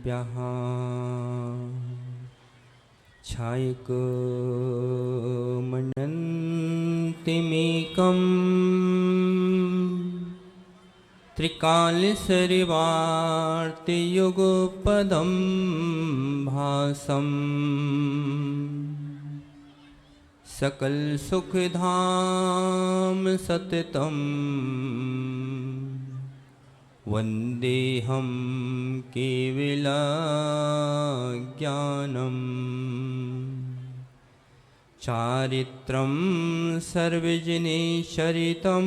प्याः छायकमनन्तिमेकं त्रिकालसरिवार्तियुगपदं भासम् सकल सुखधाम सततम वन्देऽहं केवलज्ञानम् चारित्रं सर्वजनैश्चरितं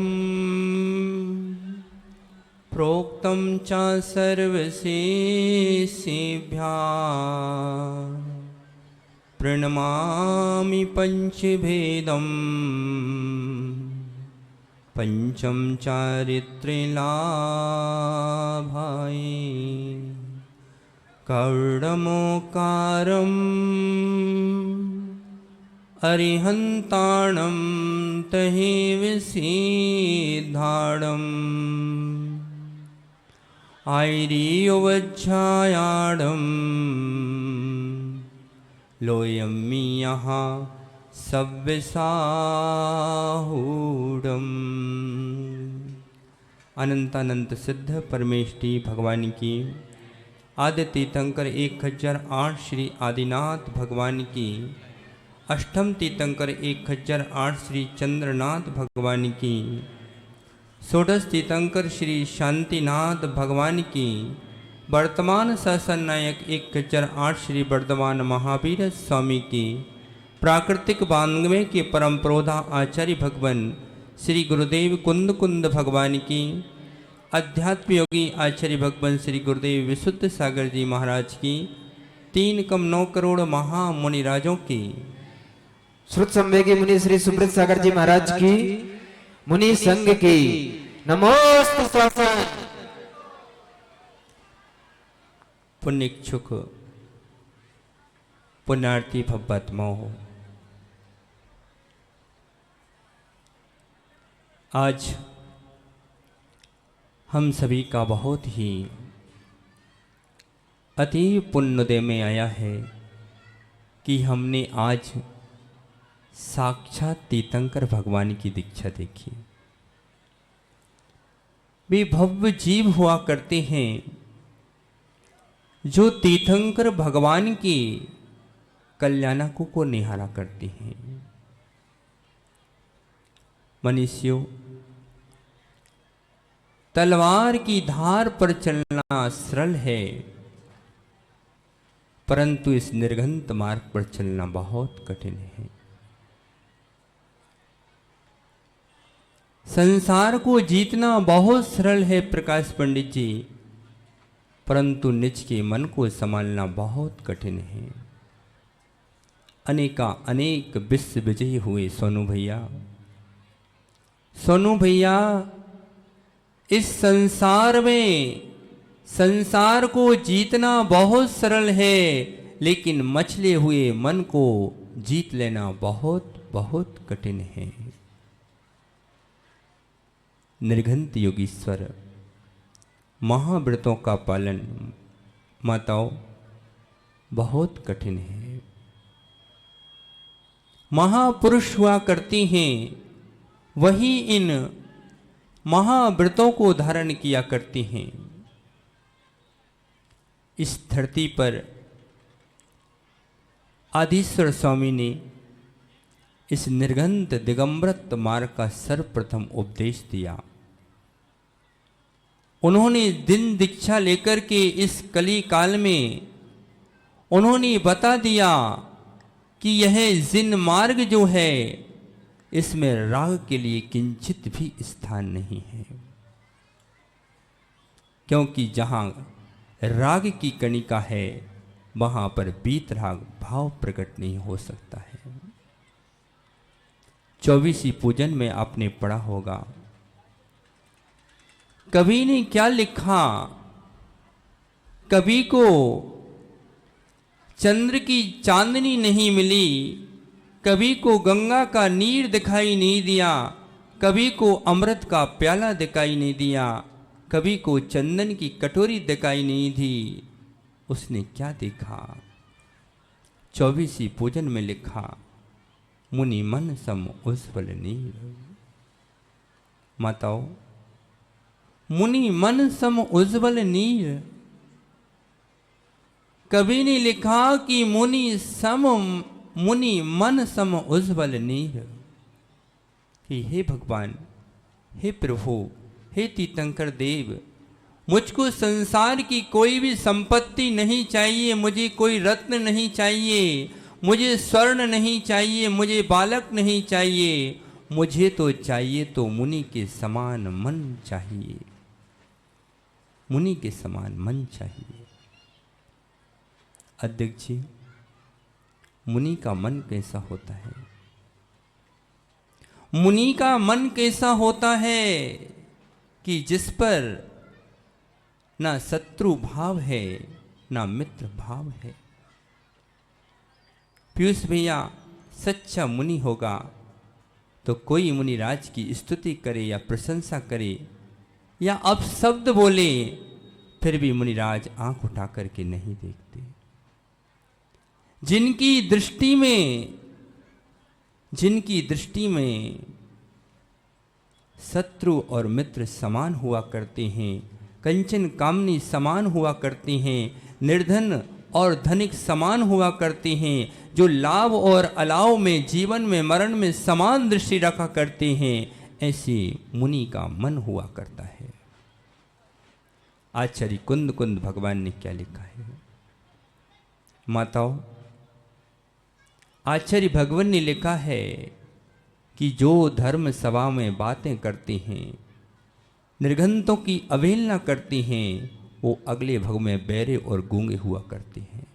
प्रोक्तं च सर्वशेषेभ्यः प्रणमामि पंचभेदम् पंचम चारित्र्यलाभाय कर्णमोकारम् अरिहन्ताणं तहेव सिद्धाणम् आयर्यवज्झायाणम् लोयम्मियः सव्यसाहूढम्। अनंतानंत सिद्ध परमेष्टि भगवान की आदि तीर्थंकर 1008 श्री आदिनाथ भगवान की अष्टम तीर्थंकर 1008 श्री चंद्रनाथ भगवान की षोडश तीर्थंकर श्री शांतिनाथ भगवान की वर्तमान शासन नायक 1008 श्री वर्धमान महावीर स्वामी की प्राकृतिक वांग्मय के परम प्रोधा आचार्य भगवान श्री गुरुदेव कुंद कुंद भगवान की अध्यात्म योगी आचार्य भगवान श्री गुरुदेव विशुद्ध सागर जी महाराज की 3,9 करोड़ महामुनिराजों की श्रुत संवेगी मुनि श्री सुब्रत सागर जी महाराज की मुनि संघ की नमोस्तु शासन। पुण्यक्षुक पुण्यार्थी भव्यात्माओं, आज हम सभी का बहुत ही अति पुण्योदय में आया है कि हमने आज साक्षात तीर्थंकर भगवान की दीक्षा देखी। वे भव्य जीव हुआ करते हैं जो तीर्थंकर भगवान की कल्याणकों को निहारा करते हैं। मनुष्यों, तलवार की धार पर चलना सरल है, परंतु इस निर्घंत मार्ग पर चलना बहुत कठिन है। संसार को जीतना बहुत सरल है प्रकाश पंडित जी, परंतु निज के मन को संभालना बहुत कठिन है। अनेक विश्व विजयी हुए सोनू भैया, इस संसार में संसार को जीतना बहुत सरल है, लेकिन मचले हुए मन को जीत लेना बहुत बहुत कठिन है। निर्घंत योगीश्वर महाव्रतों का पालन माताओं बहुत कठिन है। महापुरुष हुआ करती हैं, वही इन महाव्रतों को धारण किया करती हैं। इस धरती पर आदिश्वर स्वामी ने इस निर्घंत दिगंबरत मार्ग का सर्वप्रथम उपदेश दिया। उन्होंने दिन दीक्षा लेकर के इस कली काल में उन्होंने बता दिया कि यह जिन मार्ग जो है इसमें राग के लिए किंचित भी स्थान नहीं है, क्योंकि जहां राग की कणिका है वहां पर वीतराग भाव प्रकट नहीं हो सकता है। 24वीं पूजन में आपने पढ़ा होगा, कवि ने क्या लिखा, कवि को चंद्र की चांदनी नहीं मिली, कवि को गंगा का नीर दिखाई नहीं दिया, कवि को अमृत का प्याला दिखाई नहीं दिया, कवि को चंदन की कटोरी दिखाई नहीं दी, उसने क्या देखा? 24वीं पूजन में लिखा, मुनि मन सम उज्ज्वल नीर। माताओं, मुनि मन सम उज्ज्वल नीर, कभी नहीं लिखा कि मुनि मन सम उज्ज्वल नीर। कि हे भगवान, हे प्रभु, हे तीर्थंकर देव, मुझको संसार की कोई भी संपत्ति नहीं चाहिए, मुझे कोई रत्न नहीं चाहिए, मुझे स्वर्ण नहीं चाहिए, मुझे बालक नहीं चाहिए, मुझे तो चाहिए तो मुनि के समान मन चाहिए, मुनि के समान मन चाहिए। अध्यक्ष जी, मुनि का मन कैसा होता है? मुनि का मन कैसा होता है कि जिस पर ना शत्रु भाव है ना मित्र भाव है। पीयूष भैया, सच्चा मुनि होगा तो कोई मुनि राज की स्तुति करे या प्रशंसा करे या अपशब्द बोले, फिर भी मुनिराज आंख उठा करके नहीं देखते। जिनकी दृष्टि में शत्रु और मित्र समान हुआ करते हैं, कंचन कामनी समान हुआ करते हैं, निर्धन और धनिक समान हुआ करते हैं, जो लाभ और अलाव में, जीवन में, मरण में समान दृष्टि रखा करते हैं, ऐसे मुनि का मन हुआ करता है। आचार्य कुंद कुंद भगवान ने क्या लिखा है? माताओं, आचार्य भगवान ने लिखा है कि जो धर्म सभा में बातें करते हैं, निर्घंतों की अवहेलना करते हैं, वो अगले भव में बहरे और गूंगे हुआ करते हैं।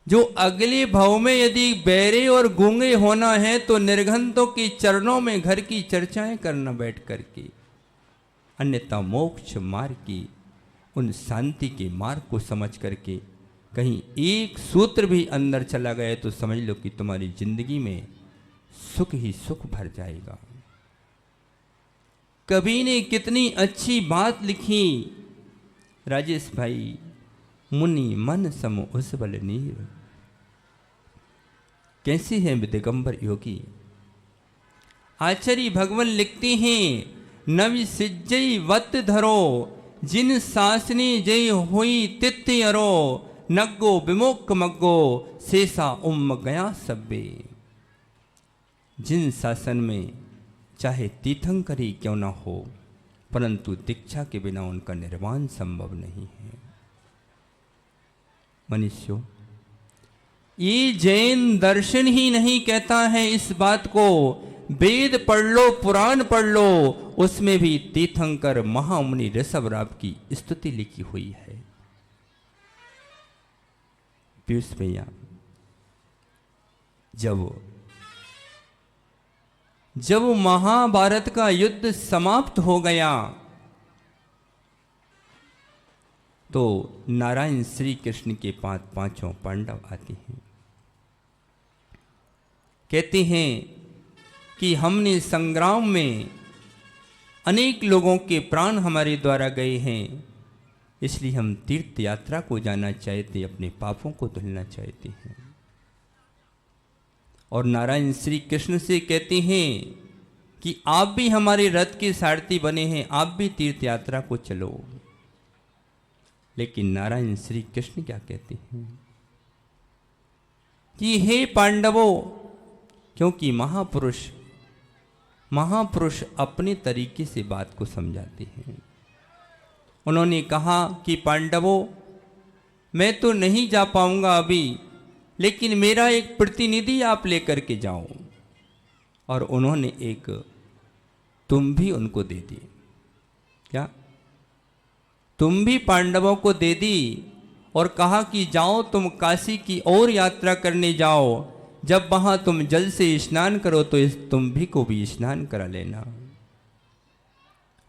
जो अगले भव में यदि बहरे और गूंगे होना है तो निर्घंतों के चरणों में घर की चर्चाएं करना बैठ करके, अन्यथा मोक्ष मार्ग की उन शांति के मार्ग को समझ करके कहीं एक सूत्र भी अंदर चला गया तो समझ लो कि तुम्हारी जिंदगी में सुख ही सुख भर जाएगा। कवि ने कितनी अच्छी बात लिखी राजेश भाई, मुनि मन सम उज्ज्वल नीर। कैसे हैं दिगंबर योगी? आचार्य भगवान लिखते हैं, नवि सिज्जई वत धरो, जिन सासने जय हुई तिथ्य अरो, नग्गो विमुख मग्गो, शेषा उम्म गया सब्बे। जिन शासन में चाहे तीर्थंकर ही क्यों न हो, परंतु दीक्षा के बिना उनका निर्वाण संभव नहीं है। मनुष्यों, ये जैन दर्शन ही नहीं कहता है इस बात को, वेद पढ़ लो, पुराण पढ़ लो, उसमें भी तीर्थंकर महामुनि ऋषभराव की स्तुति लिखी हुई है। पीयूष भैया, जब महाभारत का युद्ध समाप्त हो गया तो नारायण श्री कृष्ण के पास पांचों पांडव आते हैं, कहते हैं कि हमने संग्राम में अनेक लोगों के प्राण हमारे द्वारा गए हैं, इसलिए हम तीर्थ यात्रा को जाना चाहते, अपने पापों को धुलना चाहते हैं। और नारायण श्री कृष्ण से कहते हैं कि आप भी हमारे रथ के सारथी बने हैं, आप भी तीर्थ यात्रा को चलो। लेकिन नारायण श्री कृष्ण क्या कहते हैं कि हे पांडवों, क्योंकि महापुरुष अपने तरीके से बात को समझाते हैं। उन्होंने कहा कि पांडवों, मैं तो नहीं जा पाऊंगा अभी, लेकिन मेरा एक प्रतिनिधि आप लेकर के जाओ। और उन्होंने एक तुम भी उनको दे दी। क्या तुम भी पांडवों को दे दी और कहा कि जाओ तुम काशी की ओर यात्रा करने जाओ, जब वहां तुम जल से स्नान करो तो तुम भी को भी स्नान करा लेना।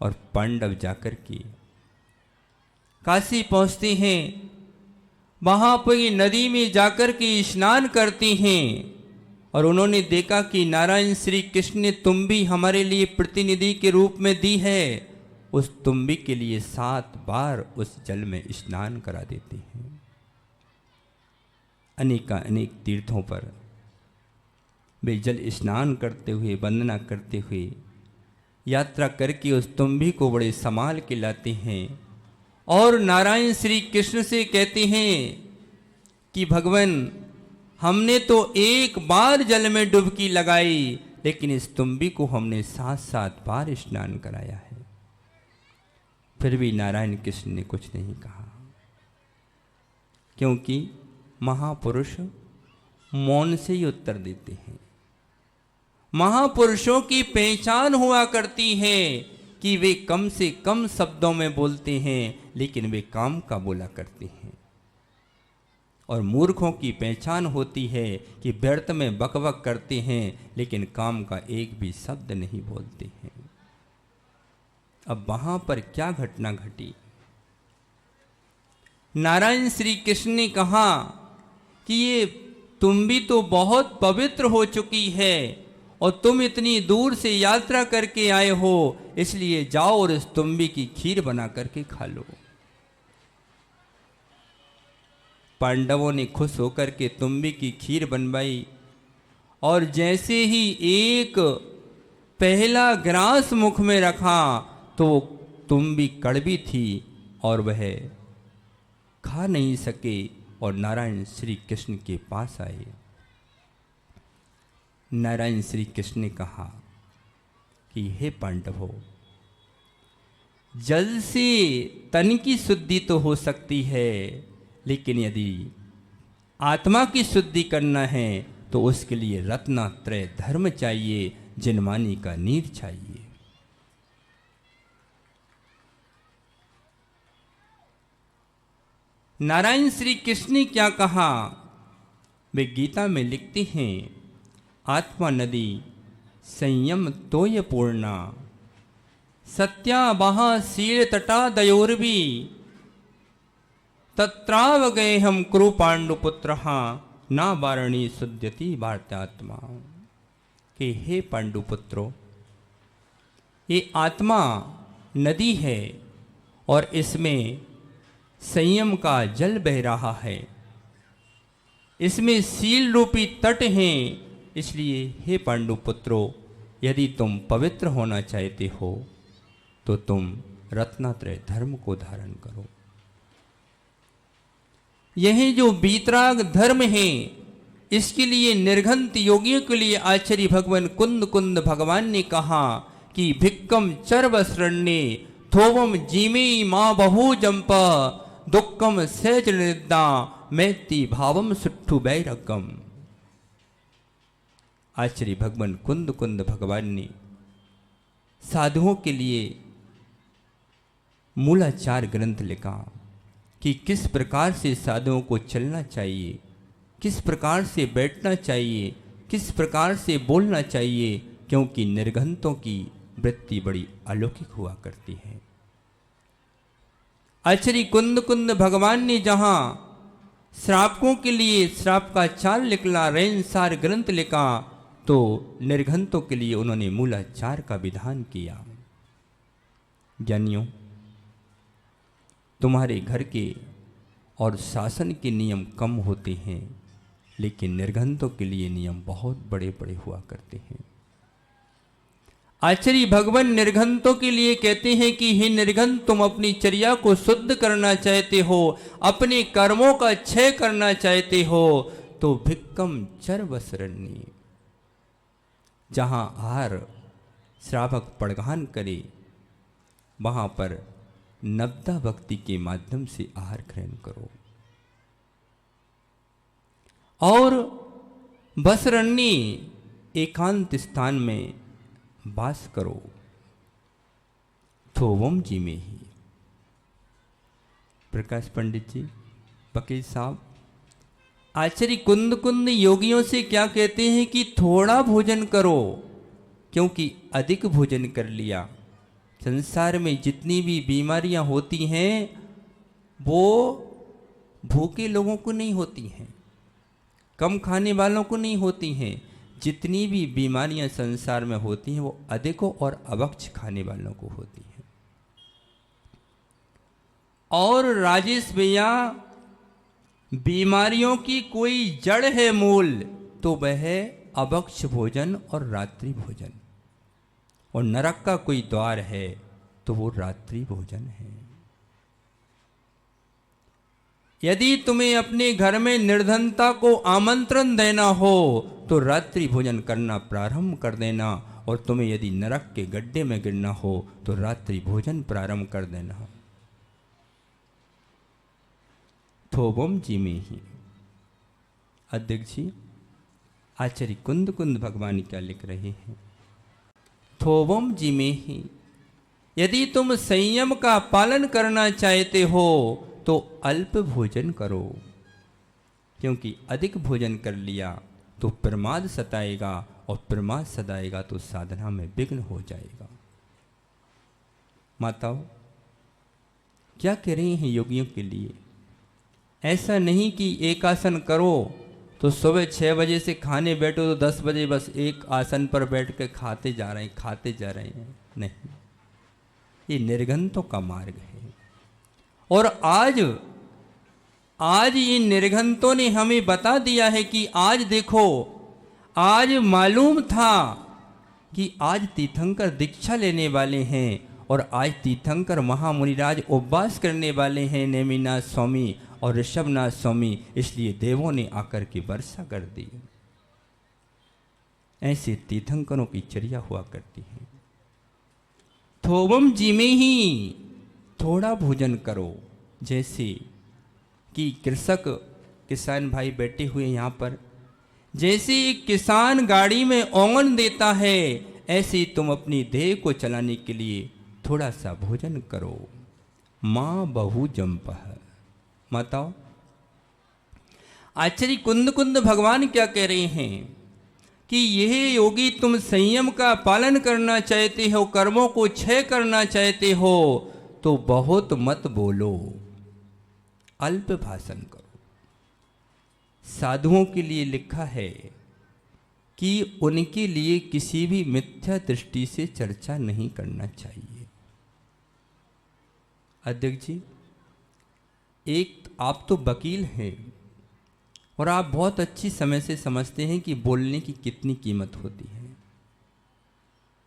और पांडव जाकर के काशी पहुंचते हैं, वहां पर नदी में जाकर के स्नान करते हैं और उन्होंने देखा कि नारायण श्री कृष्ण ने तुम भी हमारे लिए प्रतिनिधि के रूप में दी है। उस तुम्बी के लिए 7 बार उस जल में स्नान करा देते हैं। अनेक तीर्थों पर वे जल स्नान करते हुए, वंदना करते हुए, यात्रा करके उस तुम्बी को बड़े संभाल के लाते हैं और नारायण श्री कृष्ण से कहते हैं कि भगवान, हमने तो एक बार जल में डुबकी लगाई, लेकिन इस तुम्बी को हमने 7-7 बार स्नान कराया है। फिर भी नारायण कृष्ण ने कुछ नहीं कहा, क्योंकि महापुरुष मौन से ही उत्तर देते हैं। महापुरुषों की पहचान हुआ करती है कि वे कम से कम शब्दों में बोलते हैं, लेकिन वे काम का बोला करते हैं। और मूर्खों की पहचान होती है कि व्यर्थ में बकबक करते हैं, लेकिन काम का एक भी शब्द नहीं बोलते हैं। अब वहां पर क्या घटना घटी? नारायण श्री कृष्ण ने कहा कि ये तुम्बी तो बहुत पवित्र हो चुकी है और तुम इतनी दूर से यात्रा करके आए हो, इसलिए जाओ और इस तुम्बी की खीर बना करके खा लो। पांडवों ने खुश होकर के तुम्बी की खीर बनवाई और जैसे ही एक पहला ग्रास मुख में रखा तो तुम्बी कड़वी थी और वह खा नहीं सके और नारायण श्री कृष्ण के पास आए। नारायण श्री कृष्ण ने कहा कि हे पांडवों, जल से तन की शुद्धि तो हो सकती है, लेकिन यदि आत्मा की शुद्धि करना है तो उसके लिए रत्नत्रय धर्म चाहिए, जिनमानी का नीर चाहिए। नारायण श्री कृष्ण ने क्या कहा? वे गीता में लिखते हैं, आत्मा नदी संयम तोय पूर्णा, सत्या बहा शील तटा दयोर्वी, तत्राव गए हम कुरु पांडुपुत्र ना वारणी शुद्धति वार्तात्मा। कि हे पांडुपुत्रों, ये आत्मा नदी है और इसमें संयम का जल बह रहा है, इसमें शील रूपी तट हैं। इसलिए हे पांडुपुत्रों, यदि तुम पवित्र होना चाहते हो तो तुम रत्नत्रय धर्म को धारण करो। यह जो बीतराग धर्म है, इसके लिए निर्घंत योगियों के लिए आचार्य भगवान कुंद कुंद भगवान ने कहा कि भिक्कम चरवस्रण्ये थोवम जीमे माँ बहु जंप, दुक्कम सहज निद्दा मैती भावम सुट्ठु बैरकम। आचार्य भगवान कुंद कुंद भगवान ने साधुओं के लिए मूलाचार ग्रंथ लिखा कि किस प्रकार से साधुओं को चलना चाहिए, किस प्रकार से बैठना चाहिए, किस प्रकार से बोलना चाहिए, क्योंकि निर्घंतों की वृत्ति बड़ी अलौकिक हुआ करती है। आचार्य कुंद कुंद भगवान ने जहाँ श्रावकों के लिए श्राप का चाल निकला, रेनसार ग्रंथ लिखा, तो निर्घंतों के लिए उन्होंने मूलाचार का विधान किया। ज्ञानियों, तुम्हारे घर के और शासन के नियम कम होते हैं, लेकिन निर्घंतों के लिए नियम बहुत बड़े बड़े हुआ करते हैं। आचार्य भगवान निर्घंतों के लिए कहते हैं कि हे निर्घंत, तुम अपनी चर्या को शुद्ध करना चाहते हो, अपने कर्मों का क्षय करना चाहते हो, तो भिक्कम चरवस्रण्ये, जहां आहार श्रावक पड़गान करे, वहां पर नवदा भक्ति के माध्यम से आहार ग्रहण करो। और बसरण्य एकांत स्थान में वास करो, थोवम जी में ही। प्रकाश पंडित जी, वकील साहब, आचार्य कुंद कुंद योगियों से क्या कहते हैं कि थोड़ा भोजन करो, क्योंकि अधिक भोजन कर लिया संसार में जितनी भी बीमारियां होती हैं वो भूखे लोगों को नहीं होती हैं, कम खाने वालों को नहीं होती हैं। जितनी भी बीमारियां संसार में होती हैं वो अधिकों और अभक्ष खाने वालों को होती हैं। और राजेश भैया, बीमारियों की कोई जड़ है मूल, तो वह है अभक्ष भोजन और रात्रि भोजन। और नरक का कोई द्वार है तो वो रात्रि भोजन है। यदि तुम्हें अपने घर में निर्धनता को आमंत्रण देना हो तो रात्रि भोजन करना प्रारंभ कर देना, और तुम्हें यदि नरक के गड्ढे में गिरना हो तो रात्रि भोजन प्रारंभ कर देना। थोबम जी में ही अध्यक्ष जी आचार्य कुंद कुंद भगवान क्या लिख रहे हैं। थोबम जी में ही यदि तुम संयम का पालन करना चाहते हो तो अल्प भोजन करो, क्योंकि अधिक भोजन कर लिया तो प्रमाद सताएगा, और प्रमाद सताएगा तो साधना में विघ्न हो जाएगा। माताओं, क्या कह रही हैं योगियों के लिए? ऐसा नहीं कि एक आसन करो तो सुबह 6 बजे से खाने बैठो तो 10 बजे बस एक आसन पर बैठ के खाते जा रहे हैं। नहीं, ये निर्घंतों का मार्ग है। और आज ये निर्घंतों ने हमें बता दिया है कि आज देखो, आज मालूम था कि आज तीर्थंकर दीक्षा लेने वाले हैं, और आज तीर्थंकर महामुनिराज उपवास करने वाले हैं, नेमिनाथ स्वामी और ऋषभनाथ स्वामी, इसलिए देवों ने आकर के वर्षा कर दी। ऐसे तीर्थंकरों की चर्या हुआ करती है। थोबम जी में ही थोड़ा भोजन करो, जैसे कि किसान भाई बैठे हुए यहाँ पर, जैसे एक किसान गाड़ी में ओंगन देता है, ऐसे तुम अपनी देह को चलाने के लिए थोड़ा सा भोजन करो। माँ बहु जंपह। माताओं, आचार्य कुंद कुंद भगवान क्या कह रहे हैं कि यह योगी तुम संयम का पालन करना चाहते हो, कर्मों को क्षय करना चाहते हो, तो बहुत मत बोलो, अल्प भाषण करो। साधुओं के लिए लिखा है कि उनके लिए किसी भी मिथ्या दृष्टि से चर्चा नहीं करना चाहिए। अध्यक्ष जी, एक आप तो वकील हैं और आप बहुत अच्छी समय से समझते हैं कि बोलने की कितनी कीमत होती है।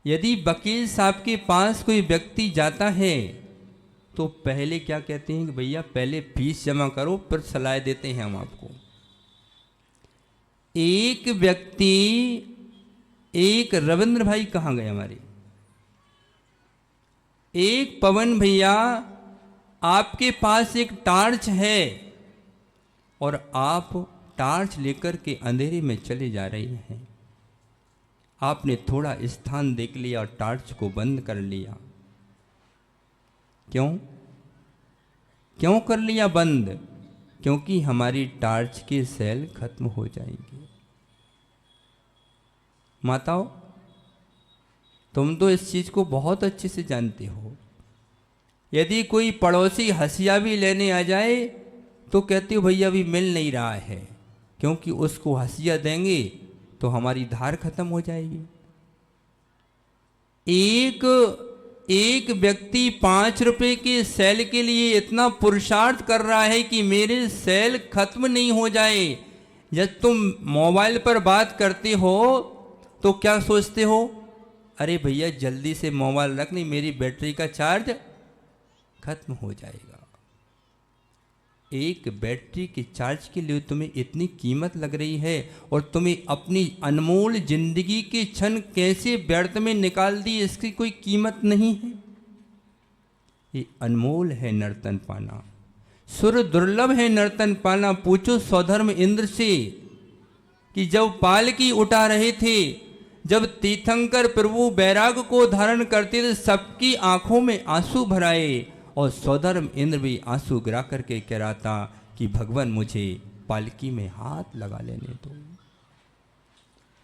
यदि वकील साहब के पास कोई व्यक्ति जाता है तो पहले क्या कहते हैं कि भैया पहले फीस जमा करो, फिर सलाह देते हैं हम आपको। एक व्यक्ति, एक रविंद्र भाई कहाँ गए हमारे, एक पवन भैया, आपके पास एक टार्च है और आप टार्च लेकर के अंधेरे में चले जा रहे हैं। आपने थोड़ा स्थान देख लिया और टार्च को बंद कर लिया। क्यों कर लिया बंद? क्योंकि हमारी टार्च के सेल खत्म हो जाएंगे। माताओं, तुम तो इस चीज को बहुत अच्छे से जानते हो। यदि कोई पड़ोसी हंसिया भी लेने आ जाए तो कहते हो भैया अभी मिल नहीं रहा है, क्योंकि उसको हंसिया देंगे तो हमारी धार खत्म हो जाएगी। एक व्यक्ति 5 रुपए के सेल के लिए इतना पुरुषार्थ कर रहा है कि मेरे सेल खत्म नहीं हो जाए। जब तुम मोबाइल पर बात करते हो तो क्या सोचते हो, अरे भैया जल्दी से मोबाइल रख, नहीं मेरी बैटरी का चार्ज खत्म हो जाएगा। एक बैटरी के चार्ज के लिए तुम्हें इतनी कीमत लग रही है, और तुम्हें अपनी अनमोल जिंदगी के क्षण कैसे व्यर्थ में निकाल दी, इसकी कोई कीमत नहीं है। ये अनमोल है नर्तन पाना, सुर दुर्लभ है नर्तन पाना। पूछो स्वधर्म इंद्र से कि जब पालकी उठा रहे थे, जब तीर्थंकर प्रभु बैराग को धारण करते थे, सबकी आंखों में आंसू भराए, और स्वधर्म इंद्र भी आंसू गिरा करके कह रहा था कि भगवान मुझे पालकी में हाथ लगा लेने दो।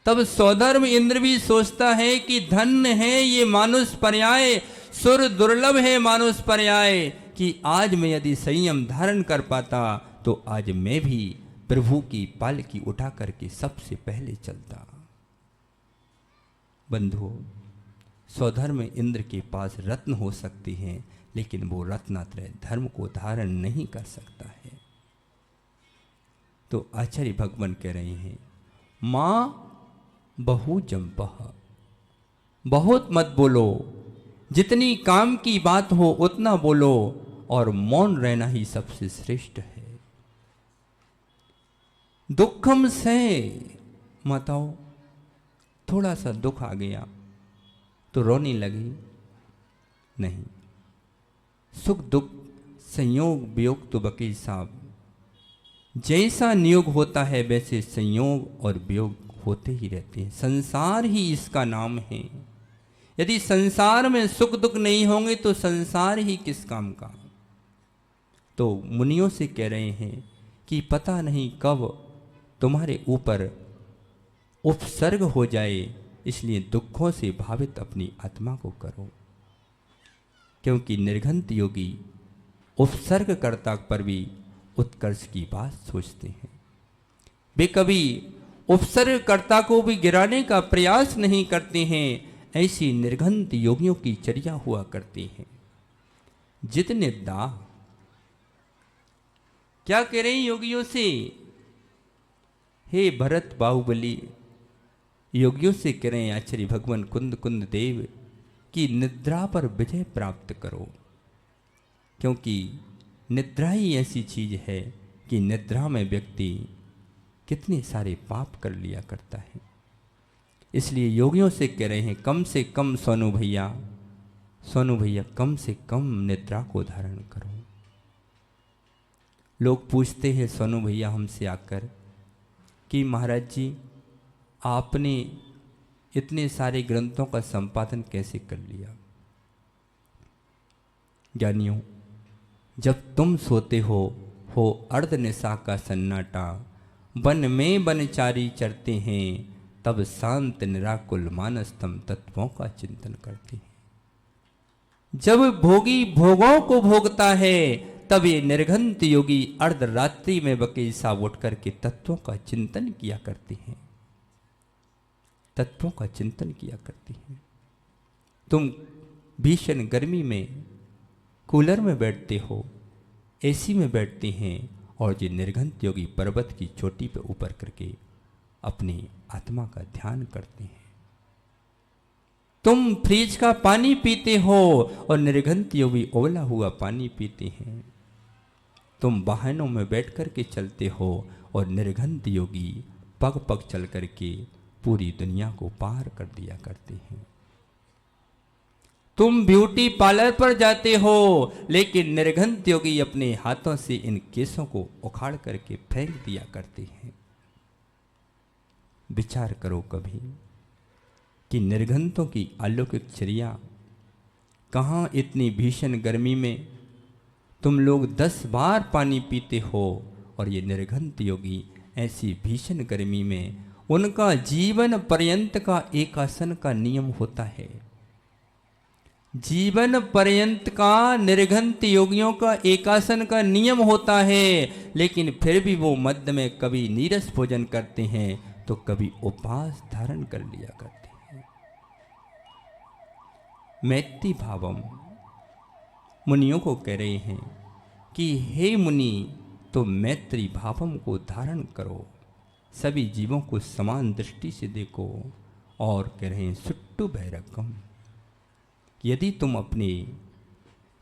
तब स्वधर्म इंद्र भी सोचता है कि धन्य है ये मानुष पर्याय, सुर दुर्लभ है मानुष पर्याय, कि आज मैं यदि संयम धारण कर पाता तो आज मैं भी प्रभु की पालकी उठा करके सबसे पहले चलता। बंधुओं, स्वधर्म इंद्र के पास रत्न हो सकते हैं, लेकिन वो रत्नात्रय धर्म को धारण नहीं कर सकता है। तो आचार्य भगवान कह रहे हैं, मां बहु जंपह, बहुत मत बोलो, जितनी काम की बात हो उतना बोलो, और मौन रहना ही सबसे श्रेष्ठ है। दुखम से माताओ, थोड़ा सा दुख आ गया तो रोने लगी नहीं। सुख दुख संयोग वियोग तो वकील साहब जैसा नियोग होता है वैसे संयोग और वियोग होते ही रहते हैं। संसार ही इसका नाम है। यदि संसार में सुख दुख नहीं होंगे तो संसार ही किस काम का। तो मुनियों से कह रहे हैं कि पता नहीं कब तुम्हारे ऊपर उपसर्ग हो जाए, इसलिए दुखों से भावित अपनी आत्मा को करो। क्योंकि निर्घंत योगी उपसर्गकर्ता पर भी उत्कर्ष की बात सोचते हैं। वे कभी उपसर्गकर्ता को भी गिराने का प्रयास नहीं करते हैं। ऐसी निर्घंत योगियों की चर्या हुआ करती है। जितने दाह क्या कह रहे हैं योगियों से, हे भरत बाहुबली, योगियों से कह रहे हैं आचार्य भगवान कुंद कुंद देव कि निद्रा पर विजय प्राप्त करो। क्योंकि निद्रा ही ऐसी चीज है कि निद्रा में व्यक्ति कितने सारे पाप कर लिया करता है। इसलिए योगियों से कह रहे हैं कम से कम सोनू भैया कम से कम निद्रा को धारण करो। लोग पूछते हैं सोनू भैया हमसे आकर कि महाराज जी आपने इतने सारे ग्रंथों का संपादन कैसे कर लिया। ज्ञानियों, जब तुम सोते हो अर्ध निशा का सन्नाटा, वन में वनचारी चरते हैं, तब शांत निराकुल मानस तुम तत्वों का चिंतन करते हैं। जब भोगी भोगों को भोगता है तब ये निर्घंत योगी अर्धरात्रि में वकील साहब उठ करके तत्वों का चिंतन किया करते हैं। तत्वों का चिंतन किया करते हैं। तुम भीषण गर्मी में कूलर में बैठते हो, एसी में बैठते हैं, और ये निर्घंत योगी पर्वत की चोटी पर ऊपर करके अपनी आत्मा का ध्यान करते हैं। तुम फ्रिज का पानी पीते हो और निर्घंत योगी उबला हुआ पानी पीते हैं। तुम वाहनों में बैठ करके चलते हो और निर्घंत योगी पग पग चल करके पूरी दुनिया को पार कर दिया करते हैं। तुम ब्यूटी पार्लर पर जाते हो, लेकिन निर्घंत योगी अपने हाथों से इन केसों को उखाड़ करके फेंक दिया करते हैं। विचार करो कभी कि निर्घंतों की अलौकिक चर्या कहाँ इतनी भीषण गर्मी में तुम लोग 10 बार पानी पीते हो, और ये निर्घंत योगी ऐसी भीषण गर्मी में उनका जीवन पर्यंत का एक आसन का नियम होता है। जीवन पर्यंत का निर्घंत योगियों का एकासन का नियम होता है, लेकिन फिर भी वो मध्य में कभी नीरस भोजन करते हैं तो कभी उपवास धारण कर लिया करते हैं। मैत्री भावम मुनियों को कह रहे हैं कि हे मुनि, तो मैत्री भावम को धारण करो, सभी जीवों को समान दृष्टि से देखो, और कह रहे हैं सुट्टू भैरकम, यदि तुम अपने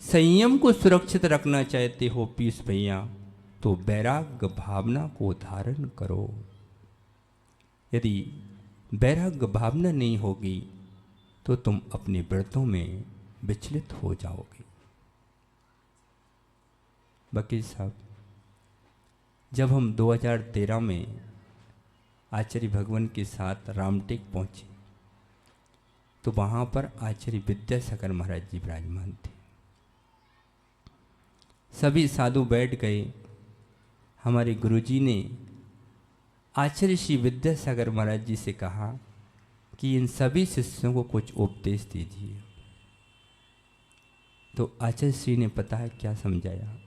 संयम को सुरक्षित रखना चाहते हो पीयूष भैया, तो वैराग्य भावना को धारण करो। यदि वैराग्य भावना नहीं होगी तो तुम अपने व्रतों में विचलित हो जाओगे। वकील साहब, जब हम 2013 में आचार्य भगवान के साथ रामटेक पहुंचे तो वहाँ पर आचार्य विद्यासागर महाराज जी विराजमान थे। सभी साधु बैठ गए। हमारे गुरुजी ने आचार्य श्री विद्यासागर महाराज जी से कहा कि इन सभी शिष्यों को कुछ उपदेश दीजिए। तो आचार्य श्री ने पता है क्या समझाया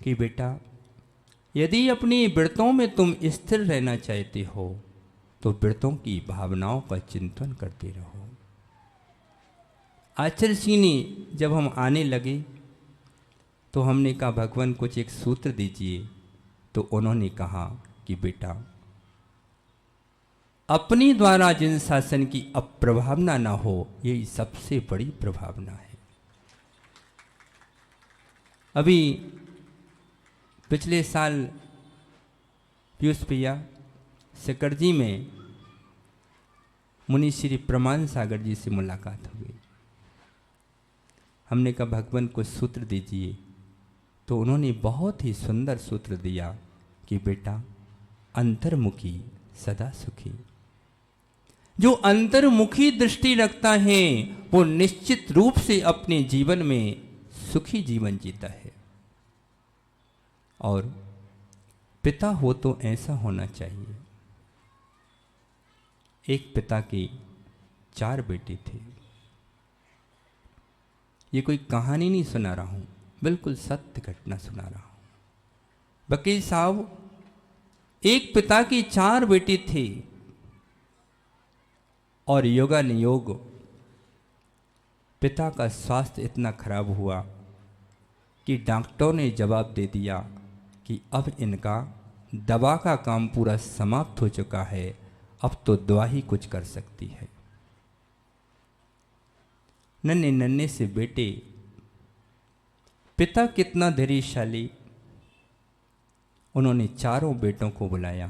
कि बेटा, यदि अपनी व्रतों में तुम स्थिर रहना चाहते हो तो व्रतों की भावनाओं का चिंतन करते रहो। आचार्य सिंह ने जब हम आने लगे तो हमने कहा भगवान कुछ एक सूत्र दीजिए। तो उन्होंने कहा कि बेटा अपने द्वारा जिन शासन की अप्रभावना ना हो यही सबसे बड़ी प्रभावना है। अभी पिछले साल पीयूष भैया सकरजी में मुनि श्री प्रमाण सागर जी से मुलाकात हो गई। हमने कहा भगवान को सूत्र दीजिए। तो उन्होंने बहुत ही सुंदर सूत्र दिया कि बेटा अंतर्मुखी सदा सुखी। जो अंतर्मुखी दृष्टि रखता है वो निश्चित रूप से अपने जीवन में सुखी जीवन जीता है। और पिता हो तो ऐसा होना चाहिए। एक पिता के 4 बेटे थे। ये कोई कहानी नहीं सुना रहा हूं, बिल्कुल सत्य घटना सुना रहा हूं। वकील साहब एक पिता की 4 बेटे थे और योगानुयोग पिता का स्वास्थ्य इतना खराब हुआ कि डॉक्टरों ने जवाब दे दिया कि अब इनका दवा का काम पूरा समाप्त हो चुका है, अब तो दवा ही कुछ कर सकती है। नन्हे नन्हे से बेटे, पिता कितना धैर्यशाली, उन्होंने 4 बेटों को बुलाया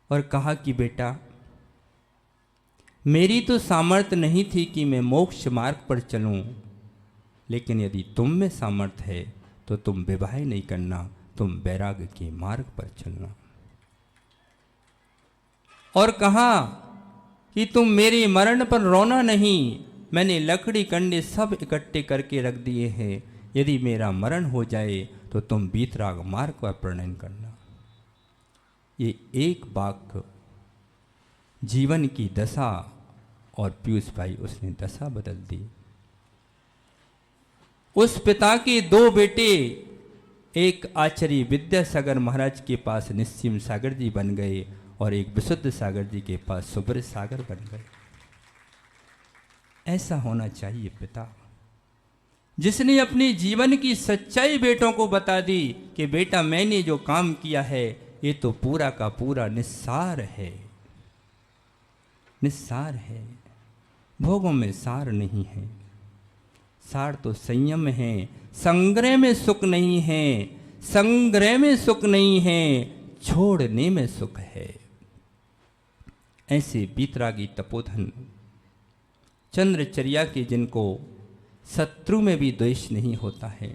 और कहा कि बेटा मेरी तो सामर्थ्य नहीं थी कि मैं मोक्ष मार्ग पर चलूं, लेकिन यदि तुम में सामर्थ्य है तो तुम विवाह नहीं करना, तुम वैराग्य के मार्ग पर चलना। और कहा कि तुम मेरे मरण पर रोना नहीं, मैंने लकड़ी कंडे सब इकट्ठे करके रख दिए हैं, यदि मेरा मरण हो जाए तो तुम वीतराग मार्ग पर प्रणयन करना। ये एक वाक्य जीवन की दशा, और पीयूष भाई उसने दशा बदल दी। उस पिता के 2 बेटे एक आचार्य विद्यासागर महाराज के पास निस्सीम सागर जी बन गए और एक विशुद्ध सागर जी के पास सुब्रत सागर बन गए। ऐसा होना चाहिए पिता, जिसने अपने जीवन की सच्चाई बेटों को बता दी कि बेटा मैंने जो काम किया है ये तो पूरा का पूरा निस्सार है, निस्सार है, भोगों में सार नहीं है। सार तो संयम है, संग्रह में सुख नहीं है, संग्रह में सुख नहीं है, छोड़ने में सुख है। ऐसे बीतरागी तपोधन चंद्रचर्या के जिनको शत्रु में भी द्वेष नहीं होता है,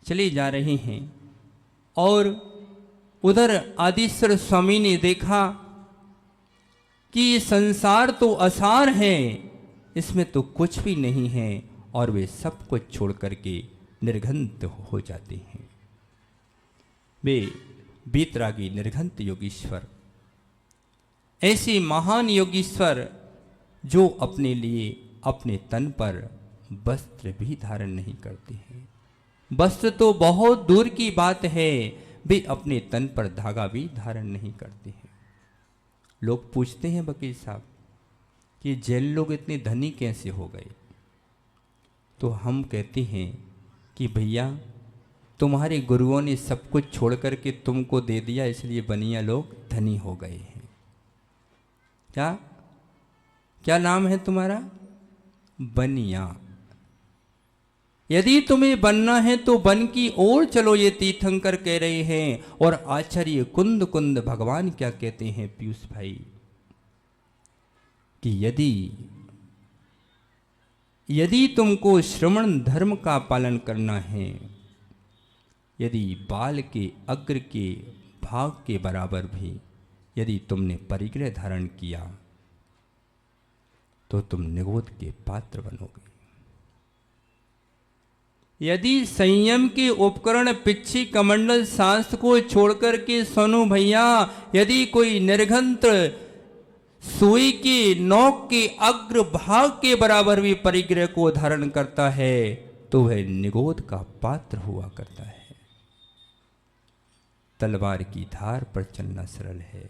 चले जा रहे हैं और उधर आदिश्वर स्वामी ने देखा कि ये संसार तो असार है, इसमें तो कुछ भी नहीं है, और वे सब कुछ छोड़ करके निर्घंत हो जाते हैं। वे बीतरागी निर्घंत योगीश्वर, ऐसे महान योगीश्वर जो अपने लिए अपने तन पर वस्त्र भी धारण नहीं करते हैं। वस्त्र तो बहुत दूर की बात है, वे अपने तन पर धागा भी धारण नहीं करते हैं। लोग पूछते हैं वकील साहब कि जैन लोग इतने धनी कैसे हो गए? तो हम कहते हैं कि भैया तुम्हारे गुरुओं ने सब कुछ छोड़ करके तुमको दे दिया, इसलिए बनिया लोग धनी हो गए हैं। क्या क्या नाम है तुम्हारा? बनिया। यदि तुम्हें बनना है तो वन की ओर चलो, ये तीर्थंकर कह रहे हैं। और आचार्य कुंद कुंद भगवान क्या कहते हैं पीयूष भाई, कि यदि तुमको श्रवण धर्म का पालन करना है, यदि बाल के अग्र के भाग के बराबर भी यदि तुमने परिग्रह धारण किया तो तुम निगोद के पात्र बनोगे। यदि संयम के उपकरण पिच्छी कमंडल शास्त्र को छोड़कर के सोनू भैया, यदि कोई निर्घंत सुई के नोक के अग्र भाग के बराबर भी परिग्रह को धारण करता है तो वह निगोद का पात्र हुआ करता है। तलवार की धार पर चलना सरल है,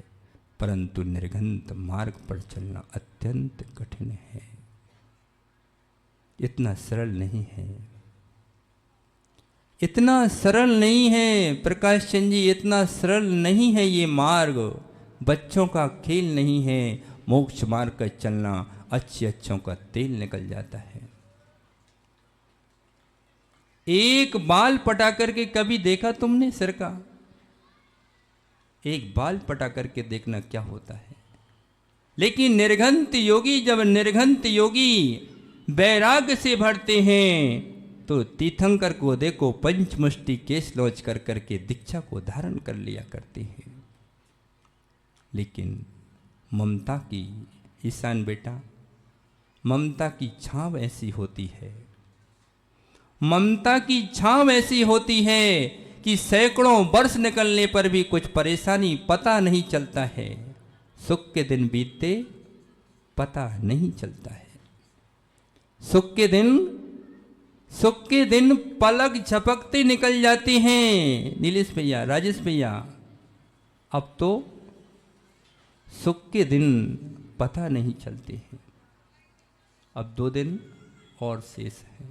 परंतु निर्घंत मार्ग पर चलना अत्यंत कठिन है। इतना सरल नहीं है, इतना सरल नहीं है प्रकाश चंद जी, इतना सरल नहीं है ये मार्ग। बच्चों का खेल नहीं है, मोक्ष मार्ग का चलना अच्छों का तेल निकल जाता है। एक बाल पटा करके कभी देखा तुमने सिर का? एक बाल पटा करके देखना क्या होता है। लेकिन निर्घंत योगी, जब निर्घंत योगी वैराग्य से भरते हैं तो तीर्थंकर को देखो पंचमुष्टि केस लौच कर करके दीक्षा को धारण कर लिया करते हैं। लेकिन ममता की, ईशान बेटा, ममता की छाव ऐसी होती है, ममता की छाव ऐसी होती है कि सैकड़ों वर्ष निकलने पर भी कुछ परेशानी पता नहीं चलता है। सुख के दिन बीतते पता नहीं चलता है। सुख के दिन पलक झपकते निकल जाते हैं। नीलेश भैया, राजेश भैया, अब तो सुख के दिन पता नहीं चलते हैं। अब 2 दिन और शेष है।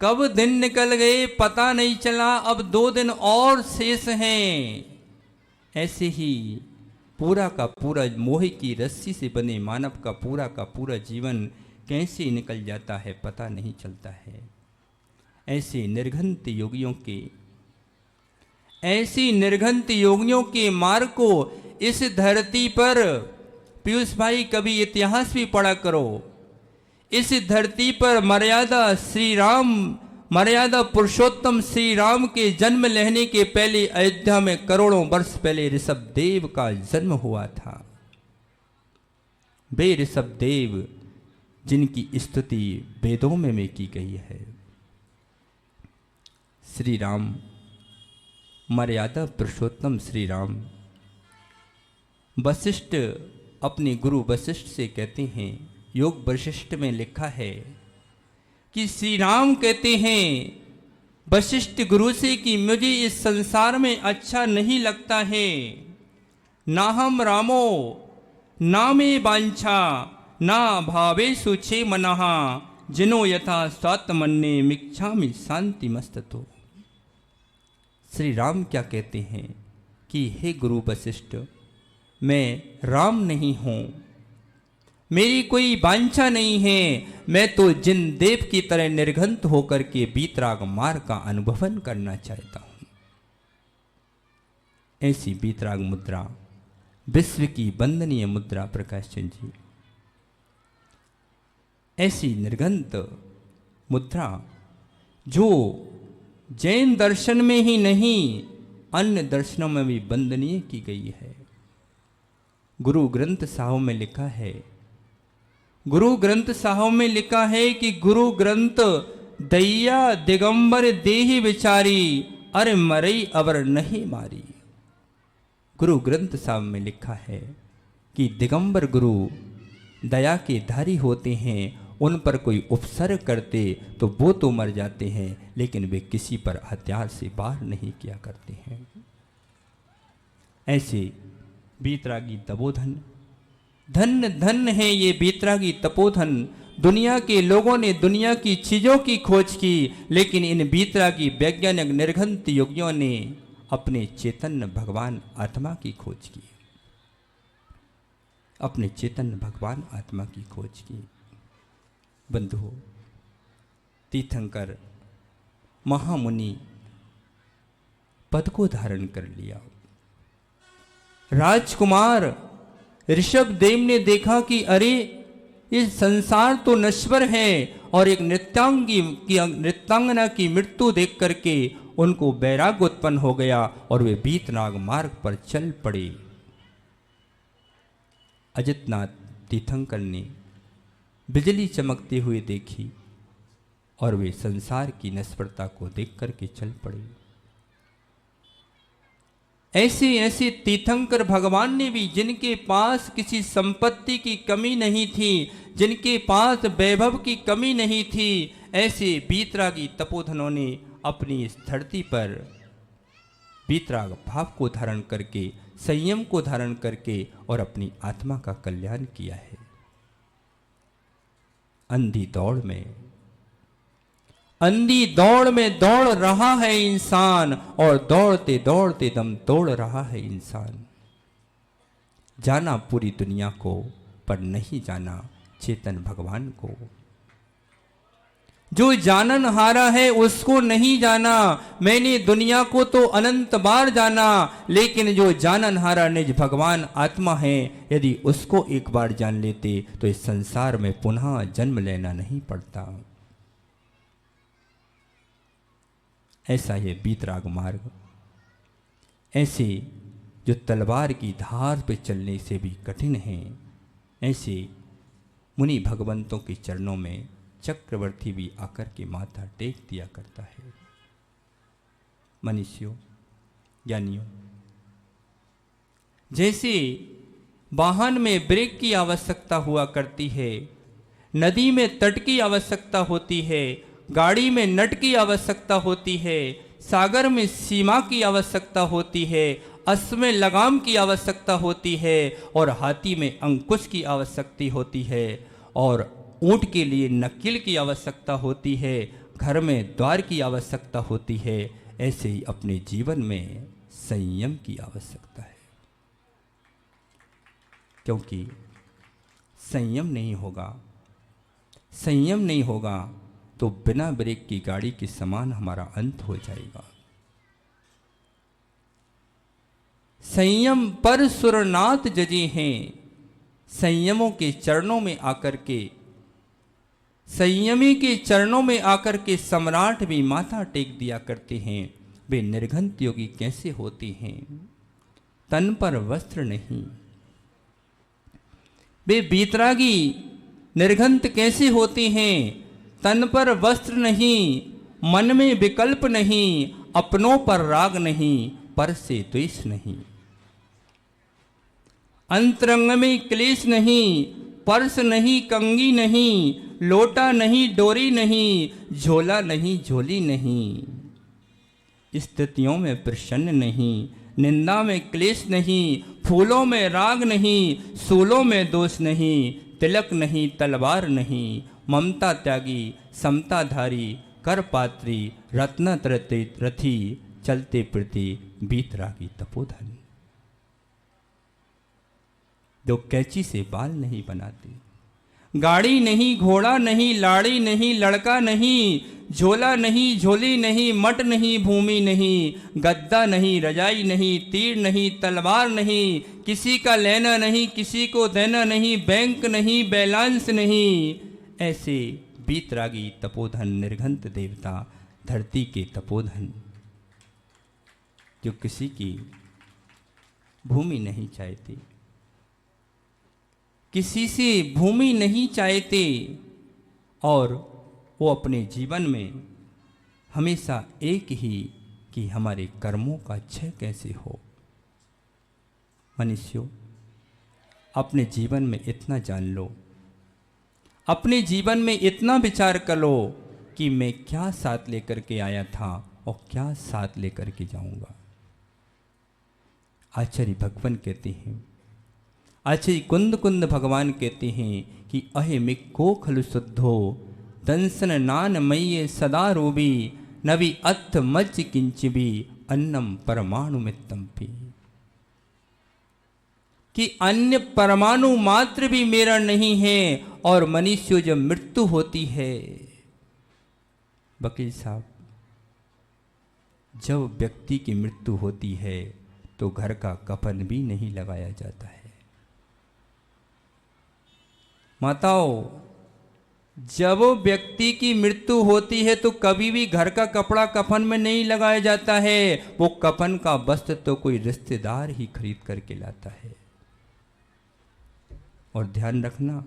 कब दिन निकल गए पता नहीं चला, अब 2 दिन और शेष हैं। ऐसे ही पूरा का पूरा मोह की रस्सी से बने मानव का पूरा जीवन कैसे निकल जाता है पता नहीं चलता है। ऐसे निर्घंत योगियों के मार्ग को इस धरती पर, पीयूष भाई कभी इतिहास भी पढ़ा करो, इस धरती पर मर्यादा पुरुषोत्तम श्री राम के जन्म लेने के पहले अयोध्या में करोड़ों वर्ष पहले ऋषभ देव का जन्म हुआ था। वे ऋषभ देव जिनकी स्तुति वेदों में की गई है। श्री राम, मर्यादा पुरुषोत्तम श्री राम, वशिष्ठ अपने गुरु वशिष्ठ से कहते हैं, योग वशिष्ठ में लिखा है कि श्री राम कहते हैं वशिष्ठ गुरु से कि मुझे इस संसार में अच्छा नहीं लगता है। ना हम रामो ना में वांछा ना भावे सुचे मनहा जिनो यथा स्वात्मन्ने मिच्छामि शांति मस्ततो। श्री राम क्या कहते हैं कि हे गुरु वशिष्ठ, मैं राम नहीं हूँ, मेरी कोई वांछा नहीं है, मैं तो जिन देव की तरह निर्घंत होकर के बीतराग मार्ग का अनुभवन करना चाहता हूं। ऐसी बीतराग मुद्रा, विश्व की वंदनीय मुद्रा प्रकाश चंद जी, ऐसी निर्घंत मुद्रा जो जैन दर्शन में ही नहीं अन्य दर्शनों में भी वंदनीय की गई है। गुरु ग्रंथ साहिब में लिखा है, गुरु ग्रंथ साहिब में लिखा है कि गुरु ग्रंथ दैया दिगंबर देहि विचारी अरे मरई अवर नहीं मारी। गुरु ग्रंथ साहिब में लिखा है कि दिगंबर गुरु दया के धारी होते हैं, उन पर कोई उपसर्ग करते तो वो तो मर जाते हैं, लेकिन वे किसी पर हथियार से वार नहीं किया करते हैं। ऐसे बीतरागी तपोधन, धन्य धन्य है ये बीतरागी तपोधन। दुनिया के लोगों ने दुनिया की चीजों की खोज की, लेकिन इन बीतरागी वैज्ञानिक निर्घंत योगियों ने अपने चैतन्य भगवान आत्मा की खोज की, अपने चैतन्य भगवान आत्मा की खोज की। बंधुओं, तीर्थंकर महामुनि पद को धारण कर लिया। राजकुमार ऋषभ देव ने देखा कि अरे ये संसार तो नश्वर है, और एक नृत्यांगना की मृत्यु देख करके उनको वैराग्य उत्पन्न हो गया और वे बीतनाग मार्ग पर चल पड़े। अजितनाथ तीर्थंकर ने बिजली चमकते हुए देखी और वे संसार की नश्वरता को देख करके चल पड़े। ऐसे ऐसे तीर्थंकर भगवान ने भी, जिनके पास किसी संपत्ति की कमी नहीं थी, जिनके पास वैभव की कमी नहीं थी, ऐसे बीतरागी तपोधनों ने अपनी इस धरती पर बीतराग भाव को धारण करके, संयम को धारण करके और अपनी आत्मा का कल्याण किया है। अंधी दौड़ में दौड़ रहा है इंसान, और दौड़ते दौड़ते दम तोड़ रहा है इंसान। जाना पूरी दुनिया को, पर नहीं जाना चेतन भगवान को। जो जानन हारा है उसको नहीं जाना। मैंने दुनिया को तो अनंत बार जाना, लेकिन जो जानन हारा निज भगवान आत्मा है, यदि उसको एक बार जान लेते तो इस संसार में पुनः जन्म लेना नहीं पड़ता। ऐसा ये बीतराग मार्ग, ऐसे जो तलवार की धार पे चलने से भी कठिन है, ऐसे मुनि भगवंतों के चरणों में चक्रवर्ती भी आकर के माथा टेक दिया करता है। मनुष्यों, ज्ञानियों, जैसे वाहन में ब्रेक की आवश्यकता हुआ करती है, नदी में तट की आवश्यकता होती है, गाड़ी में नट की आवश्यकता होती है, सागर में सीमा की आवश्यकता होती है, अश्व में लगाम की आवश्यकता होती है, और हाथी में अंकुश की आवश्यकता होती है, और ऊंट के लिए नकील की आवश्यकता होती है, घर में द्वार की आवश्यकता होती है। ऐसे ही अपने जीवन में संयम की आवश्यकता है, क्योंकि संयम नहीं होगा तो बिना ब्रेक की गाड़ी के समान हमारा अंत हो जाएगा। संयम पर सुरनाथ जजे हैं, संयमों के चरणों में आकर के, संयमी के चरणों में आकर के सम्राट भी माथा टेक दिया करते हैं। वे निर्घंत योगी कैसे होते हैं? तन पर वस्त्र नहीं। वे बीतरागी निर्घंत कैसे होते हैं? तन पर वस्त्र नहीं, मन में विकल्प नहीं, अपनों पर राग नहीं, पर से द्वेष नहीं। अंतरंग में क्लेश नहीं, पर्स नहीं, कंगी नहीं, लोटा नहीं, डोरी नहीं, झोला नहीं, झोली नहीं। स्थितियों में प्रसन्न नहीं, निंदा में क्लेश नहीं, फूलों में राग नहीं, सूलों में दोष नहीं, तिलक नहीं, तलवार नहीं, ममता त्यागी, समताधारी, कर पात्री, रत्न रथी, चलते फिरते बीतरागी तपोधन। जो कैंची से बाल नहीं बनाती, गाड़ी नहीं, घोड़ा नहीं, लाड़ी नहीं, लड़का नहीं, झोला नहीं, झोली नहीं, मट नहीं, भूमि नहीं, गद्दा नहीं, रजाई नहीं, तीर नहीं, तलवार नहीं, किसी का लेना नहीं, किसी को देना नहीं, बैंक नहीं, बैलेंस नहीं। ऐसे बीतरागी तपोधन, निर्घंत देवता, धरती के तपोधन, जो किसी की भूमि नहीं चाहते, किसी से भूमि नहीं चाहते, और वो अपने जीवन में हमेशा एक ही कि हमारे कर्मों का क्षय कैसे हो। मनुष्यों, अपने जीवन में इतना जान लो, अपने जीवन में इतना विचार कर लो कि मैं क्या साथ लेकर के आया था और क्या साथ लेकर के जाऊंगा। आचार्य भगवान कहते हैं, आचार्य कुंद कुंद भगवान कहते हैं कि अहे मिक्को खलु शुद्धो दंसन नान मय्ये सदा रूबी नवि अथ मज्ज किंचिबी अन्नम परमाणु मित्तम पी। कि अन्य परमाणु मात्र भी मेरा नहीं है, और मनुष्य जब मृत्यु होती है, वकील साहब, जब व्यक्ति की मृत्यु होती है तो घर का कफन भी नहीं लगाया जाता है। माताओं, जब व्यक्ति की मृत्यु होती है तो कभी भी घर का कपड़ा कफन में नहीं लगाया जाता है। वो कफन का वस्त्र तो कोई रिश्तेदार ही खरीद करके लाता है। और ध्यान रखना